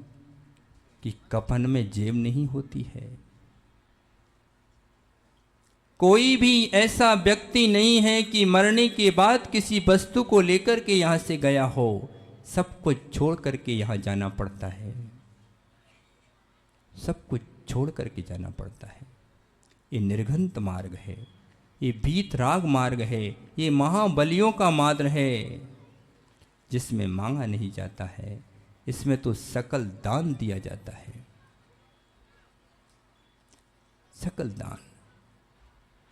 कि कफन में जेब नहीं होती है। कोई भी ऐसा व्यक्ति नहीं है कि मरने के बाद किसी वस्तु को लेकर के यहां से गया हो। सब कुछ छोड़ करके यहां जाना पड़ता है, सब कुछ छोड़ करके जाना पड़ता है। ये निर्घंत मार्ग है, ये बीतराग मार्ग है, ये महाबलियों का मार्ग है, जिसमें मांगा नहीं जाता है, इसमें तो सकल दान दिया जाता है। सकल दान,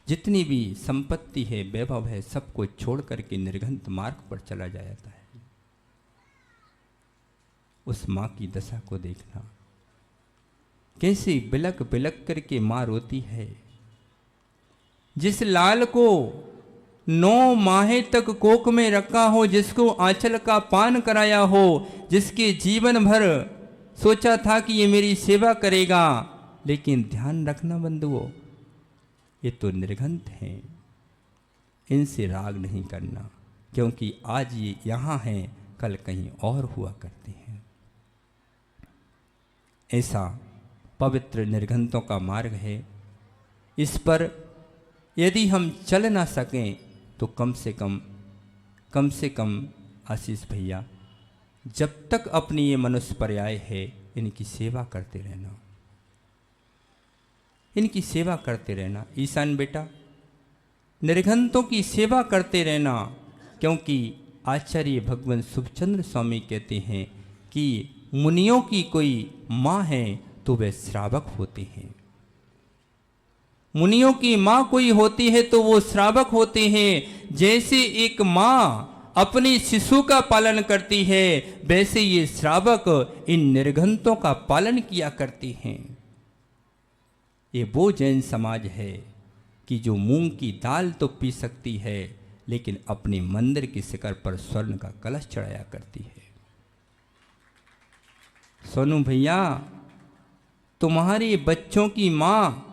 जितनी भी संपत्ति है, वैभव है, सबको छोड़ करके निर्घंत मार्ग पर चला जाता है। उस माँ की दशा को देखना, कैसे बिलक बिलक करके माँ रोती है। जिस लाल को 9 माह तक कोख में रखा हो, जिसको आंचल का पान कराया हो, जिसके जीवन भर सोचा था कि ये मेरी सेवा करेगा, लेकिन ध्यान रखना बंधुओं, ये तो निर्घंत हैं, इनसे राग नहीं करना, क्योंकि आज ये यहाँ हैं, कल कहीं और हुआ करते हैं। ऐसा पवित्र निर्घंतों का मार्ग है। इस पर यदि हम चल ना सकें तो कम से कम आशीष भैया, जब तक अपनी ये मनुष्य पर्याय है, इनकी सेवा करते रहना, इनकी सेवा करते रहना। ईशान बेटा, निर्घंतों की सेवा करते रहना, क्योंकि आचार्य भगवान शुभचंद्र स्वामी कहते हैं कि मुनियों की कोई माँ है तो वे श्रावक होते हैं। मुनियों की माँ कोई होती है तो वो श्रावक होते हैं। जैसे एक माँ अपने शिशु का पालन करती है, वैसे ये श्रावक इन निर्घंतों का पालन किया करते हैं। ये वो जैन समाज है कि जो मूंग की दाल तो पी सकती है, लेकिन अपने मंदिर के शिखर पर स्वर्ण का कलश चढ़ाया करती है। सोनू भैया, तुम्हारे बच्चों की माँ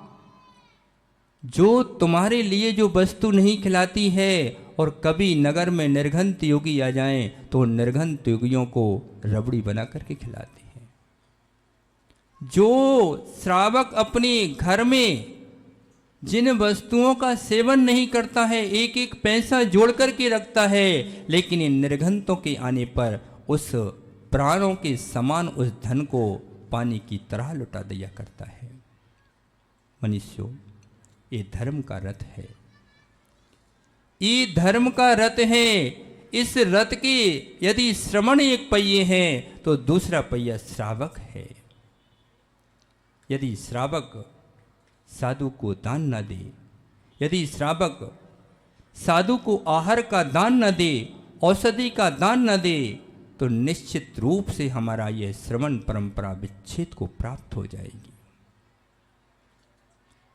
जो तुम्हारे लिए जो वस्तु नहीं खिलाती है, और कभी नगर में निर्घंत योगी आ जाएं तो निर्घंत योगियों को रबड़ी बना करके खिलाती है। जो श्रावक अपने घर में जिन वस्तुओं का सेवन नहीं करता है, एक एक पैसा जोड़ करके रखता है, लेकिन इन निर्घंतों के आने पर उस प्राणों के समान उस धन को पानी की तरह लुटा दिया करता है। मनुष्यों, ये धर्म का रथ है, ये धर्म का रथ है। इस रथ के यदि श्रवण एक पहिए हैं तो दूसरा पहिया श्रावक है। यदि श्रावक साधु को दान न दे, यदि श्रावक साधु को आहार का दान न दे, औषधि का दान न दे, तो निश्चित रूप से हमारा यह श्रवण परंपरा विच्छेद को प्राप्त हो जाएगी।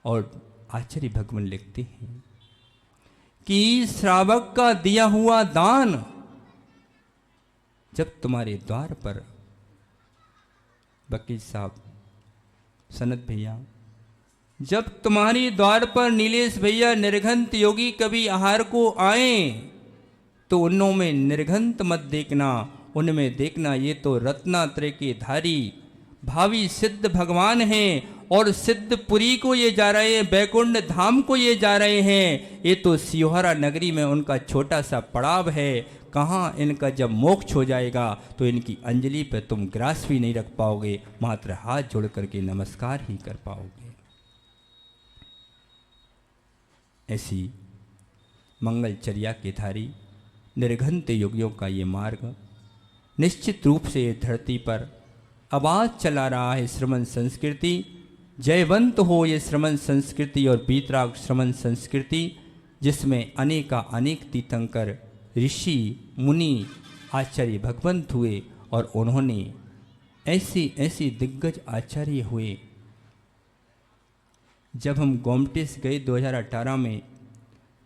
और आचार्य भगवान लिखते हैं कि श्रावक का दिया हुआ दान जब तुम्हारे द्वार पर, वकील साहब, सनत भैया, जब तुम्हारे द्वार पर नीलेश भैया निर्घंत योगी कभी आहार को आए तो उनों में निर्घंत मत देखना, उनमें देखना ये तो रत्नात्रय के धारी भावी सिद्ध भगवान हैं, और सिद्धपुरी को ये जा रहे हैं, बैकुंठ धाम को ये जा रहे हैं। ये तो सियोहरा नगरी में उनका छोटा सा पड़ाव है। कहाँ इनका जब मोक्ष हो जाएगा तो इनकी अंजलि पे तुम ग्रास भी नहीं रख पाओगे, मात्र हाथ जोड़ करके नमस्कार ही कर पाओगे। ऐसी मंगलचर्या के धारी निर्घंत योगियों का ये मार्ग निश्चित रूप से धरती पर आवाज चला रहा है। श्रमण संस्कृति जयवंत हो, ये श्रमण संस्कृति और बीतराग श्रमण संस्कृति, जिसमें अनेक तीर्थंकर ऋषि मुनि आचार्य भगवंत हुए, और उन्होंने ऐसे दिग्गज आचार्य हुए। जब हम गोमटेस गए 2018 में,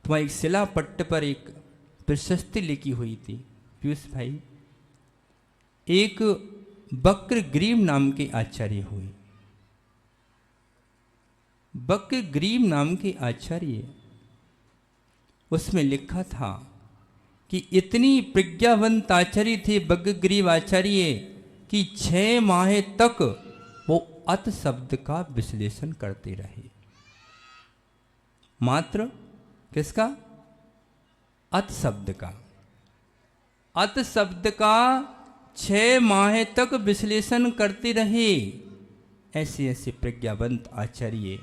तो वहाँ एक शिलापट्ट पर एक प्रशस्ति लिखी हुई थी, पीयूष भाई, एक बक्रग्रीव नाम के आचार्य हुए। बक्रग्रीव नाम के आचार्य, उसमें लिखा था कि इतनी प्रज्ञावंत आचार्य थे बक्रग्रीव आचार्य कि 6 माह तक वो अत शब्द का विश्लेषण करते रहे। मात्र किसका? अत शब्द का। अत शब्द का 6 माह तक विश्लेषण करते रहे। ऐसे प्रज्ञावंत आचार्य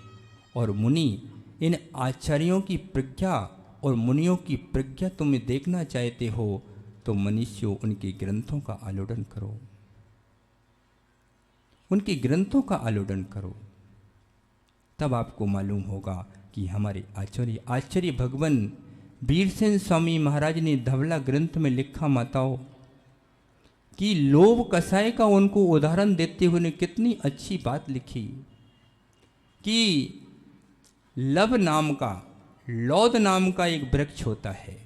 और मुनि, इन आचार्यों की प्रज्ञा और मुनियों की प्रज्ञा तुम्हें देखना चाहते हो तो मनुष्यों उनके ग्रंथों का आलोडन करो, उनके ग्रंथों का आलोडन करो। तब आपको मालूम होगा कि हमारे आचार्य भगवान वीरसेन स्वामी महाराज ने धवला ग्रंथ में लिखा माताओं कि लोभ कसाय का उनको उदाहरण देते हुए ने कितनी अच्छी बात लिखी कि लव नाम का, लौद नाम का एक वृक्ष होता है।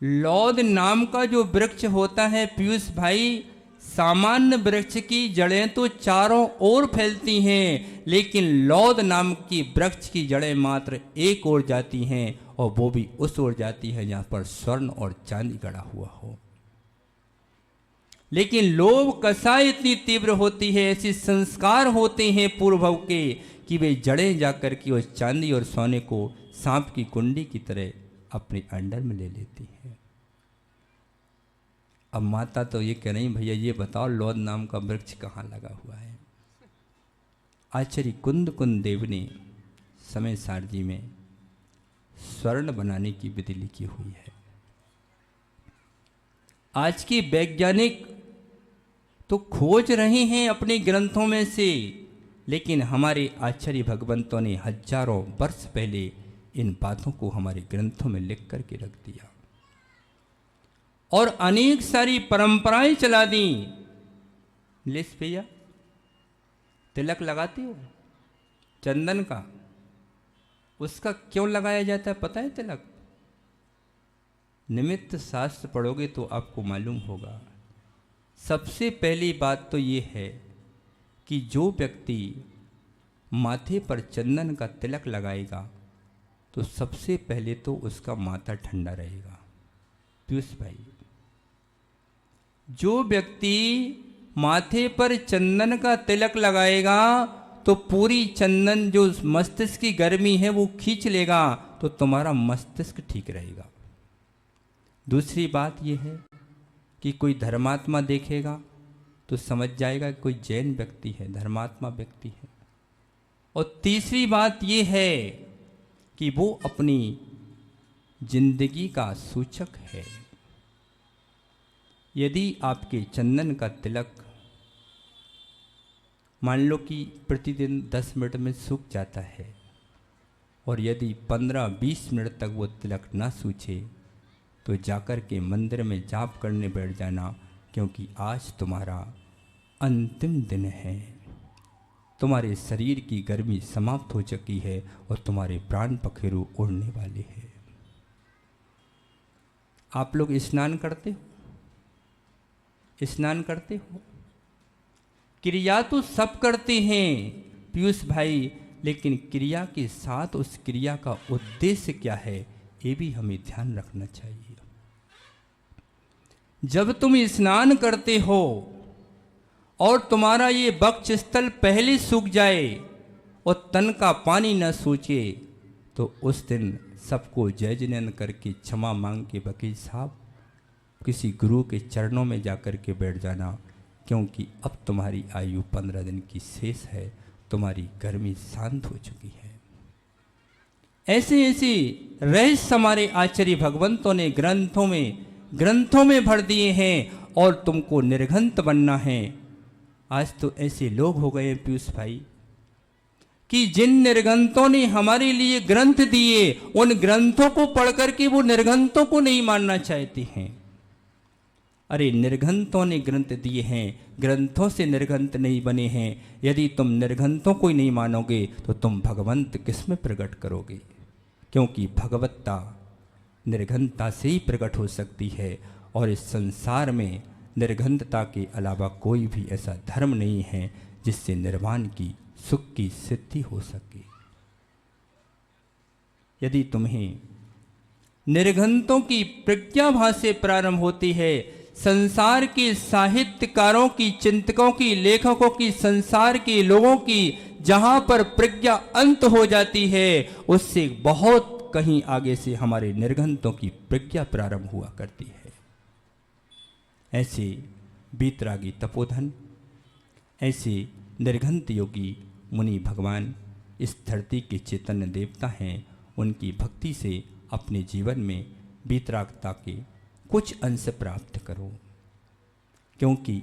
लौद नाम का जो वृक्ष होता है पीयूष भाई, सामान्य वृक्ष की जड़ें तो चारों ओर फैलती हैं, लेकिन लौद नाम की वृक्ष की जड़ें मात्र एक ओर जाती हैं, और वो भी उस ओर जाती है जहां पर स्वर्ण और चांदी गड़ा हुआ हो। लेकिन लोभ कसाय इतनी तीव्र होती है, ऐसे संस्कार होते हैं पूर्वभव के कि वे जड़ें जाकर के उस चांदी और सोने को सांप की कुंडी की तरह अपने अंडर में ले लेती है। अब माता तो ये कह रही, भैया ये बताओ लौद नाम का वृक्ष कहाँ लगा हुआ है। आचार्य कुंद देव ने समय सारजी में स्वर्ण बनाने की विधि लिखी हुई है। आज के वैज्ञानिक तो खोज रहे हैं अपने ग्रंथों में से, लेकिन हमारे आचार्य भगवंतों ने हजारों वर्ष पहले इन बातों को हमारे ग्रंथों में लिख करके रख दिया और अनेक सारी परंपराएं चला दी। लिस भैया तिलक लगाते हो चंदन का, उसका क्यों लगाया जाता है पता है? तिलक निमित्त शास्त्र पढ़ोगे तो आपको मालूम होगा। सबसे पहली बात तो ये है कि जो व्यक्ति माथे पर चंदन का तिलक लगाएगा तो सबसे पहले तो उसका माथा ठंडा रहेगा। पीयूष भाई, जो व्यक्ति माथे पर चंदन का तिलक लगाएगा तो पूरी चंदन जो मस्तिष्क की गर्मी है वो खींच लेगा, तो तुम्हारा मस्तिष्क ठीक रहेगा। दूसरी बात यह है कि कोई धर्मात्मा देखेगा तो समझ जाएगा कि कोई जैन व्यक्ति है, धर्मात्मा व्यक्ति है। और तीसरी बात यह है कि वो अपनी जिंदगी का सूचक है। यदि आपके चंदन का तिलक मान लो कि प्रतिदिन 10 मिनट में सूख जाता है, और यदि 15-20 मिनट तक वो तिलक ना सूखे तो जाकर के मंदिर में जाप करने बैठ जाना, क्योंकि आज तुम्हारा अंतिम दिन है। तुम्हारे शरीर की गर्मी समाप्त हो चुकी है और तुम्हारे प्राण पखेरु उड़ने वाले हैं। आप लोग स्नान करते हो? स्नान करते हो? क्रिया तो सब करते हैं पीयूष भाई, लेकिन क्रिया के साथ उस क्रिया का उद्देश्य क्या है ये भी हमें ध्यान रखना चाहिए। जब तुम स्नान करते हो और तुम्हारा ये वक्ष स्थल पहले सूख जाए और तन का पानी न सूखे, तो उस दिन सबको जय जिनेन्द्र करके क्षमा मांग के वकील साहब किसी गुरु के चरणों में जाकर के बैठ जाना, क्योंकि अब तुम्हारी आयु 15 दिन की शेष है, तुम्हारी गर्मी शांत हो चुकी है। ऐसे ऐसे रहस्य हमारे आचार्य भगवंतों ने ग्रंथों में भर दिए हैं, और तुमको निर्घंत बनना है। आज तो ऐसे लोग हो गए पीयूष भाई कि जिन निर्घंतों ने हमारे लिए ग्रंथ दिए, उन ग्रंथों को पढ़ करके वो निर्घंतों को नहीं मानना चाहते हैं। अरे निर्घंतों ने ग्रंथ दिए हैं, ग्रंथों से निर्घंत नहीं बने हैं। यदि तुम निर्घंतों को ही नहीं मानोगे तो तुम भगवंत किस में प्रकट करोगे? क्योंकि भगवत्ता निर्घंतता से ही प्रकट हो सकती है, और इस संसार में निर्घंतता के अलावा कोई भी ऐसा धर्म नहीं है जिससे निर्वाण की सुख की सिद्धि हो सके। यदि तुम्हें निर्घंतों की प्रज्ञाभास से प्रारंभ होती है, संसार के साहित्यकारों की, चिंतकों की, लेखकों की, संसार के लोगों की जहां पर प्रज्ञा अंत हो जाती है, उससे बहुत कहीं आगे से हमारे निर्घंतों की प्रज्ञा प्रारंभ हुआ करती है। ऐसे बीतरागी तपोधन, ऐसे निर्घंत योगी मुनि भगवान इस धरती के चैतन्य देवता हैं। उनकी भक्ति से अपने जीवन में बीतरागता के कुछ अंश प्राप्त करो, क्योंकि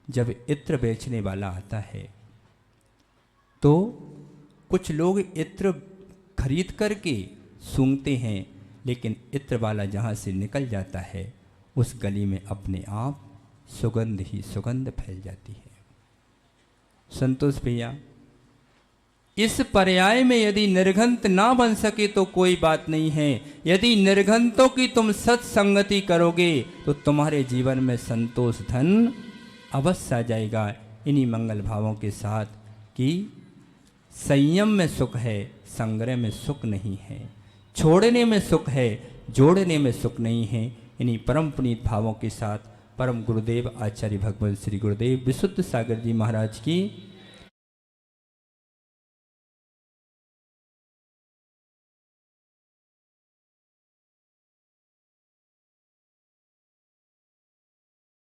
जब इत्र बेचने वाला आता है तो कुछ लोग इत्र खरीद करके सूंघते हैं, लेकिन इत्र वाला जहाँ से निकल जाता है उस गली में अपने आप सुगंध ही सुगंध फैल जाती है। संतोष भैया, इस पर्याय में यदि निर्घंत ना बन सके तो कोई बात नहीं है। यदि निर्घंतों की तुम सत्संगति करोगे तो तुम्हारे जीवन में संतोष धन अवश्य आ जाएगा। इन्हीं मंगल भावों के साथ कि संयम में सुख है, संग्रह में सुख नहीं है, छोड़ने में सुख है, जोड़ने में सुख नहीं है। इन्हीं परम पुनीत भावों के साथ परम गुरुदेव आचार्य भगवान श्री गुरुदेव विशुद्ध सागर जी महाराज की